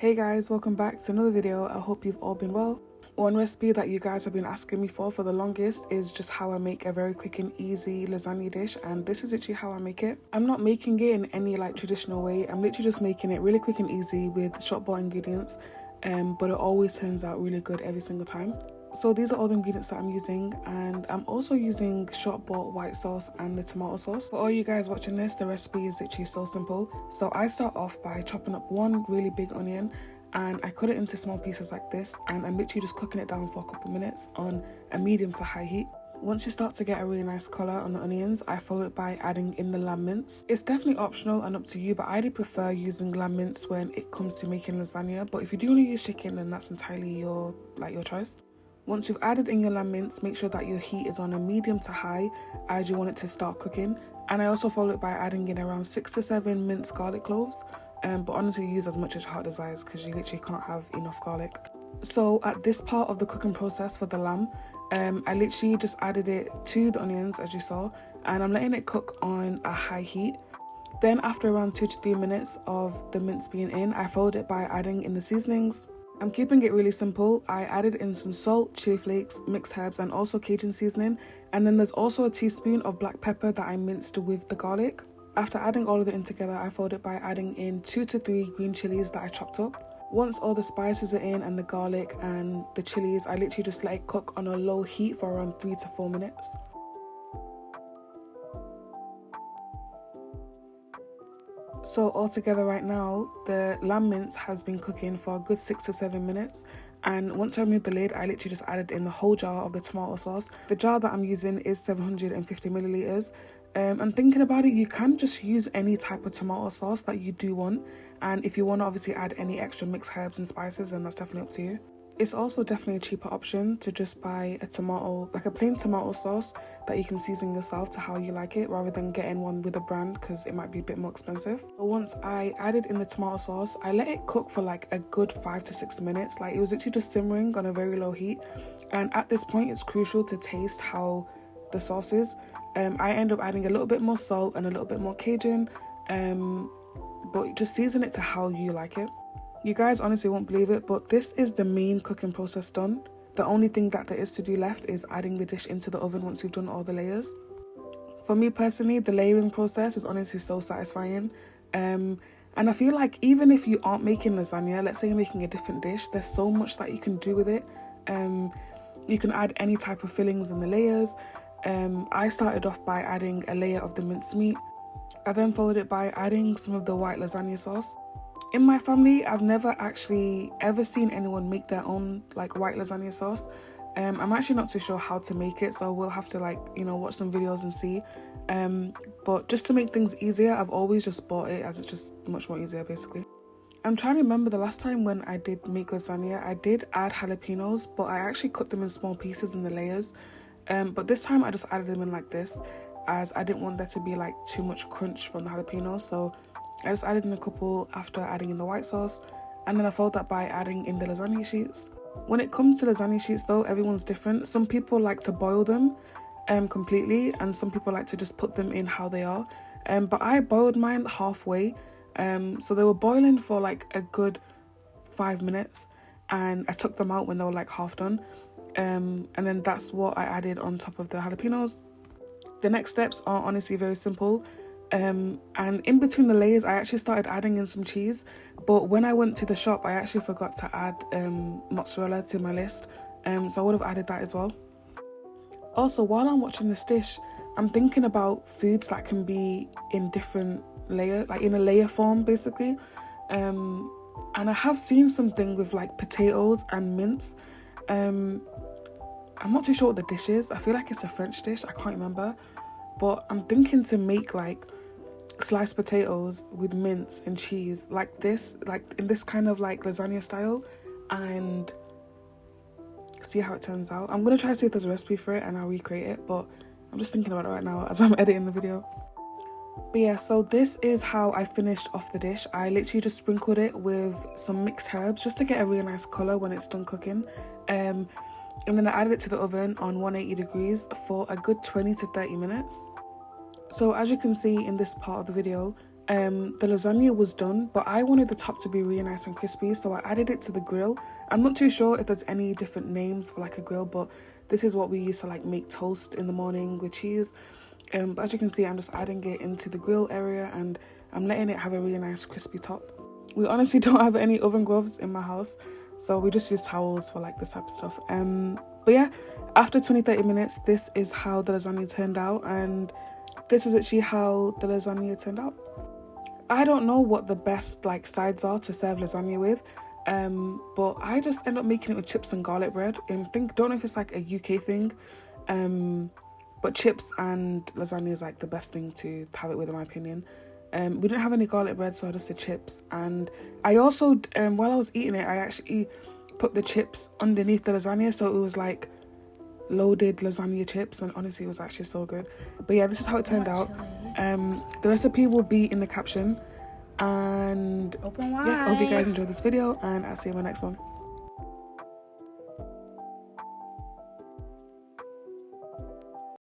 Hey guys, welcome back to another video. I hope you've all been well. One recipe that you guys have been asking me for the longest is just how I make a very quick and easy lasagna dish, and this is literally how I make it. I'm not making it in any traditional way. I'm literally just making it really quick and easy with shop bought ingredients, but it always turns out really good every single time. So these are all the ingredients that I'm using, and I'm also using shop bought white sauce and the tomato sauce. For all you guys watching this, the recipe is literally so simple. So I start off by chopping up one really big onion, and I cut it into small pieces like this, and I'm literally just cooking it down for a couple minutes on a medium to high heat. Once you start to get a really nice colour on the onions, I follow it by adding in the lamb mince. It's definitely optional and up to you, but I do prefer using lamb mince when it comes to making lasagna. But if you do want to use chicken, then that's entirely your choice. Once you've added in your lamb mince, make sure that your heat is on a medium to high as you want it to start cooking. And I also follow it by adding in around 6 to 7 minced garlic cloves. But honestly, use as much as your heart desires because you literally can't have enough garlic. So at this part of the cooking process for the lamb, I literally just added it to the onions as you saw, and I'm letting it cook on a high heat. Then after around 2 to 3 minutes of the mince being in, I followed it by adding in the seasonings. I'm keeping it really simple. I added in some salt, chili flakes, mixed herbs, and also Cajun seasoning. And then there's also a teaspoon of black pepper that I minced with the garlic. After adding all of it in together, I followed it by adding in 2 to 3 green chilies that I chopped up. Once all the spices are in and the garlic and the chilies, I literally just let it cook on a low heat for around 3 to 4 minutes. So altogether right now, the lamb mince has been cooking for a good 6 to 7 minutes. And once I removed the lid, I literally just added in the whole jar of the tomato sauce. The jar that I'm using is 750 milliliters. And thinking about it, you can just use any type of tomato sauce that you do want. And if you want to obviously add any extra mixed herbs and spices, then that's definitely up to you. It's also definitely a cheaper option to just buy a tomato, like a plain tomato sauce that you can season yourself to how you like it, rather than getting one with a brand because it might be a bit more expensive. So once I added in the tomato sauce, I let it cook for like a good 5 to 6 minutes. Like it was literally just simmering on a very low heat. And at this point, it's crucial to taste how the sauce is. I end up adding a little bit more salt and a little bit more Cajun, but just season it to how you like it. You guys honestly won't believe it, but this is the main cooking process done. The only thing that there is to do left is adding the dish into the oven once you've done all the layers. For me personally, the layering process is honestly so satisfying. And I feel like even if you aren't making lasagna, let's say you're making a different dish, there's so much that you can do with it. You can add any type of fillings in the layers. I started off by adding a layer of the minced meat. I then followed it by adding some of the white lasagna sauce. In my family, I've never actually ever seen anyone make their own white lasagna sauce. I'm actually not too sure how to make it, so we'll have to watch some videos and see. But just to make things easier, I've always just bought it as it's just much more easier basically. I'm trying to remember the last time when I did make lasagna, I did add jalapeños, but I actually cut them in small pieces in the layers. But this time I just added them in like this, as I didn't want there to be too much crunch from the jalapenos, so I just added in a couple after adding in the white sauce, and then I followed that by adding in the lasagna sheets. When it comes to lasagna sheets though, everyone's different. Some people like to boil them completely, and some people like to just put them in how they are. But I boiled mine halfway, so they were boiling for a good 5 minutes, and I took them out when they were half done. And then that's what I added on top of the jalapenos. The next steps are honestly very simple. And in between the layers, I actually started adding in some cheese, but when I went to the shop, I actually forgot to add mozzarella to my list, so I would have added that as well. Also, while I'm watching this dish, I'm thinking about foods that can be in different layer, in a layer form basically, and I have seen something with potatoes and mince. I'm not too sure what the dish is. I feel like it's a French dish, I can't remember, but I'm thinking to make sliced potatoes with mince and cheese in this kind of lasagna style, and see how it turns out. I'm gonna try to see if there's a recipe for it and I'll recreate it, but I'm just thinking about it right now as I'm editing the video. But yeah, so this is how I finished off the dish. I literally just sprinkled it with some mixed herbs just to get a really nice colour when it's done cooking, and then I added it to the oven on 180 degrees for a good 20 to 30 minutes. So as you can see in this part of the video, The lasagna was done, but I wanted the top to be really nice and crispy, so I added it to the grill. I'm not too sure if there's any different names for like a grill, but this is what we use to like make toast in the morning with cheese. But as you can see, I'm just adding it into the grill area and I'm letting it have a really nice crispy top. We honestly don't have any oven gloves in my house, so we just use towels for like this type of stuff. But yeah, after 20-30 minutes, this is how the lasagna turned out, and this is actually how the lasagna turned out. I don't know what the best like sides are to serve lasagna with, but I just end up making it with chips and garlic bread. Don't know if it's like a UK thing, but chips and lasagna is like the best thing to have it with, in my opinion. We didn't have any garlic bread, so I just did chips. And I also, while I was eating it, I actually put the chips underneath the lasagna, so it was like loaded lasagna chips, and honestly it was actually so good. But yeah, this is how it turned out. The recipe will be in the caption, and yeah, I hope you guys enjoyed this video, and I'll see you in my next one.